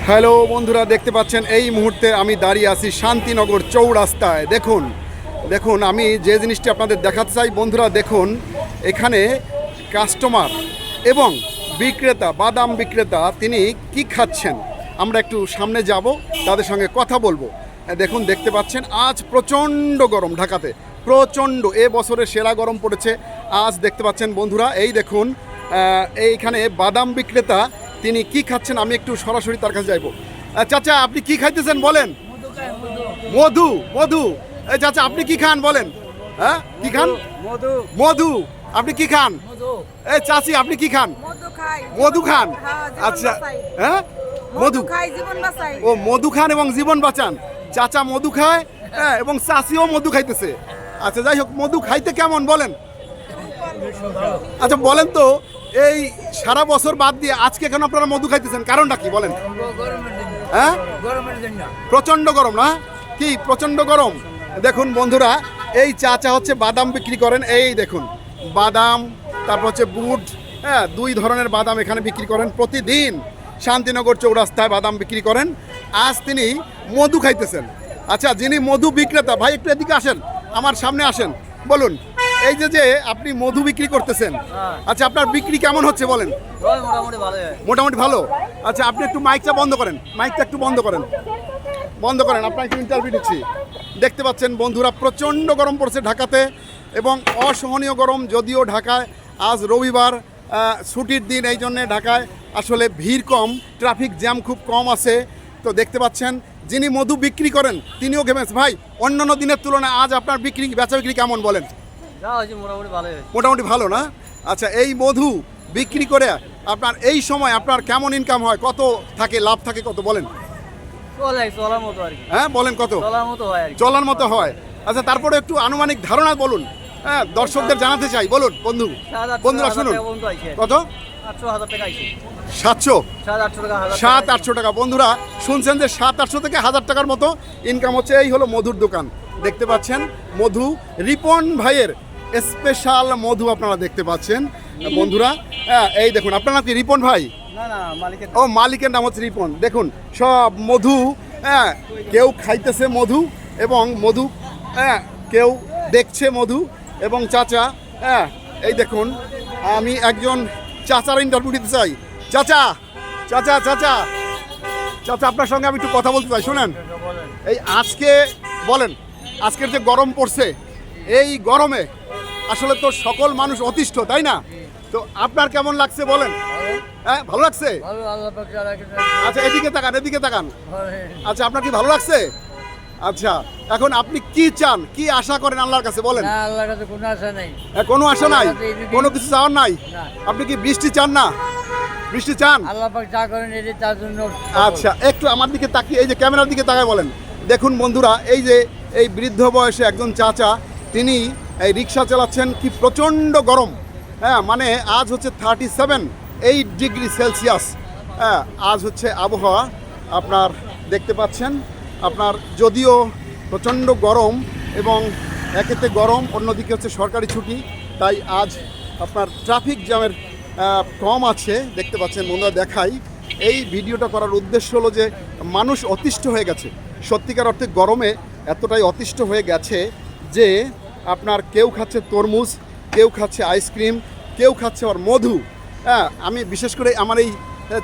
Hello বন্ধুরা, দেখতে পাচ্ছেন এই মুহূর্তে আমি দাঁড়িয়ে আছি শান্তিনগর চৌরাস্তায়। দেখুন দেখুন আমি যে জিনিসটি আপনাদের দেখাতে চাই বন্ধুরা, দেখুন এখানে কাস্টমার এবং বিক্রেতা, বাদাম বিক্রেতা তিনি কি খাচ্ছেন, আমরা একটু সামনে যাব, তাদের সঙ্গে কথা বলবো। দেখুন দেখতে পাচ্ছেন আজ প্রচণ্ড গরম, ঢাকাতে প্রচণ্ড, এ বছরের সেরা গরম পড়েছে আজ। দেখতে পাচ্ছেন বন্ধুরা, এই দেখুন এইখানে বাদাম বিক্রেতা তিনি কি খাচ্ছেন, আমি একটু সরাসরি তার কাছে যাইব। চাচা আপনি কি খাইতেছেন বলেন? মধু। মধু। এই চাচা আপনি কি খান বলেন? হ্যাঁ কি খান? মধু। মধু। আপনি কি খান? এই চাচি আপনি কি খান? মধু খান। আচ্ছা হ্যাঁ মধু, ও মধু খান এবং জীবন বাঁচান। চাচা মধু খায়, হ্যাঁ, এবং চাচিও মধু খাইতেছে। আচ্ছা যাই হোক, মধু খাইতে কেমন বলেন? আচ্ছা বলেন তো, এই সারা বছর বাদ দিয়ে আজকে কেন আপনারা মধু খাইতেছেন, কারণটা কি বলেন? হ্যাঁ প্রচন্ড গরম না কি? প্রচন্ড গরম। দেখুন বন্ধুরা, এই চাচা হচ্ছে বাদাম বিক্রি করেন, এই দেখুন বাদাম, তারপর হচ্ছে বুট, হ্যাঁ, দুই ধরনের বাদাম এখানে বিক্রি করেন প্রতিদিন। শান্তিনগর চৌরাস্তায় বাদাম বিক্রি করেন, আজ তিনি মধু খাইতেছেন। আচ্ছা যিনি মধু বিক্রেতা, ভাই একটু এদিকে আসেন, আমার সামনে আসেন, বলুন এই যে আপনি মধু বিক্রি করতেছেন, আচ্ছা আপনার বিক্রি কেমন হচ্ছে বলেন? মোটামুটি ভালো। আচ্ছা আপনি একটু মাইকটা বন্ধ করেন, মাইকটা একটু বন্ধ করেন, বন্ধ করেন, আপনার একটু ইন্টারভিউ দিচ্ছি। দেখতে পাচ্ছেন বন্ধুরা, প্রচণ্ড গরম পড়ছে ঢাকাতে এবং অসহনীয় গরম। যদিও ঢাকায় আজ রবিবার, ছুটির দিন, এই জন্যে ঢাকায় আসলে ভিড় কম, ট্রাফিক জ্যাম খুব কম আছে। তো দেখতে পাচ্ছেন যিনি মধু বিক্রি করেন তিনিও ঘেমেছে। ভাই অন্যান্য দিনের তুলনায় আজ আপনার বিক্রি, বেচা বিক্রি কেমন বলেন? মোটামুটি ভালো না? আচ্ছা এই মধু বিক্রি করে আপনার এই সময় আপনার কেমন ইনকাম হয়, কত থাকে, লাভ থাকে কত বলেন? হ্যাঁ বলেন কত? চলার মতো হয়। আচ্ছা তারপরে একটু আনুমানিক ধারণা বলুন, হ্যাঁ দর্শকদের জানাতে চাই, বলুন বন্ধুরা শুনুন। কত? 700-800 টাকা। বন্ধুরা শুনছেন যে 700-800 থেকে 1000 টাকার মতো ইনকাম হচ্ছে। এই হলো মধুর দোকান, দেখতে পাচ্ছেন মধু, রিপন ভাইয়ের স্পেশাল মধু আপনারা দেখতে পাচ্ছেন বন্ধুরা। হ্যাঁ এই দেখুন, আপনার নাম কি? রিপন ভাই? ও মালিকের নাম হচ্ছে রিপন। দেখুন সব মধু, হ্যাঁ, কেউ খাইতেছে মধু এবং মধু, হ্যাঁ, কেউ দেখছে মধু এবং চাচা, হ্যাঁ এই দেখুন আমি একজন চাচার ইন্টারভিউ দিতে চাই। চাচা চাচা চাচা চাচা আপনার সঙ্গে আমি একটু কথা বলতে চাই, শুনেন। এই আজকে বলেন, আজকের যে গরম পড়ছে, এই গরমে আসলে তো সকল মানুষ অতিষ্ঠ, তাই না? তো আপনার কেমন লাগছে বলেন? হ্যাঁ ভালো লাগছে। আচ্ছা এদিকে তাকান, এদিকে তাকান। আচ্ছা আপনার কি ভালো লাগছে? আচ্ছা এখন আপনি কি চান, কি আশা করেন আল্লাহর কাছে বলেন? আল্লাহর কাছে কোনো আশা নাই। কোনো আশা নাই, কোনো কিছু চাওয়ার নাই? আপনি কি বৃষ্টি চান না? বৃষ্টি চান? আল্লাহ পাক যা করেন এটি তার জন্য। আচ্ছা একটু আমার দিকে তাকিয়ে, এই যে ক্যামেরার দিকে তাকায় বলেন। দেখুন বন্ধুরা, এই যে এই বৃদ্ধ বয়সে একজন চাচা, তিনি এই রিক্সা চালাচ্ছেন, কি প্রচণ্ড গরম, হ্যাঁ, মানে আজ হচ্ছে 37 ডিগ্রি সেলসিয়াস, হ্যাঁ আজ হচ্ছে আবহাওয়া আপনার দেখতে পাচ্ছেন। আপনার যদিও প্রচণ্ড গরম এবং একেতে গরম, অন্যদিকে হচ্ছে সরকারি ছুটি, তাই আজ আপনার ট্রাফিক জ্যামের কম আছে, দেখতে পাচ্ছেন বন্ধুরা। দেখাই, এই ভিডিওটা করার উদ্দেশ্য হলো যে মানুষ অতিষ্ঠ হয়ে গেছে, সত্যিকার অর্থে গরমে এতটাই অতিষ্ঠ হয়ে গেছে যে আপনার কেউ খাচ্ছে তরমুজ, কেউ খাচ্ছে আইসক্রিম, কেউ খাচ্ছে আবার মধু। হ্যাঁ আমি বিশেষ করে আমার এই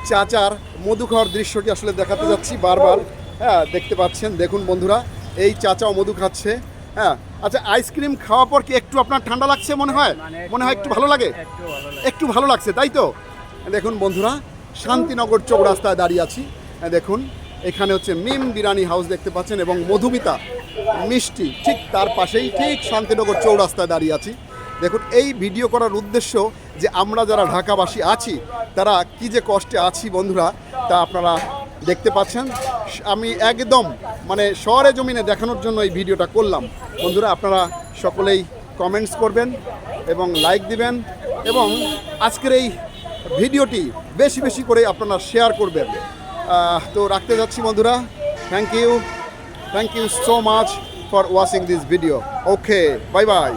চাচার মধু খাওয়ার দৃশ্যটি আসলে দেখাতে যাচ্ছি বারবার। হ্যাঁ দেখতে পাচ্ছেন, দেখুন বন্ধুরা এই চাচাও মধু খাচ্ছে। হ্যাঁ আচ্ছা আইসক্রিম খাওয়ার পর কি একটু আপনার ঠান্ডা লাগছে মনে হয়? মনে হয় একটু ভালো লাগে, একটু ভালো লাগছে, তাই তো? দেখুন বন্ধুরা, শান্তিনগর চৌরাস্তায় দাঁড়িয়ে আছি। দেখুন এখানে হচ্ছে মিম বিরিয়ানি হাউস দেখতে পাচ্ছেন এবং মধুমিতা মিষ্টি, ঠিক তার পাশেই, ঠিক শান্তিনগর চৌরাস্তায় দাঁড়িয়ে আছি। দেখুন এই ভিডিও করার উদ্দেশ্য যে আমরা যারা ঢাকাবাসী আছি তারা কি যে কষ্টে আছি বন্ধুরা, তা আপনারা দেখতে পাচ্ছেন। আমি একদম মানে শহরে জমিনে দেখানোর জন্য এই ভিডিওটা করলাম বন্ধুরা। আপনারা সকলেই কমেন্টস করবেন এবং লাইক দিবেন এবং আজকের এই ভিডিওটি বেশি বেশি করে আপনারা শেয়ার করবেন। তো রাখতে যাচ্ছি বন্ধুরা, thank you so much for watching this video. Okay, bye by.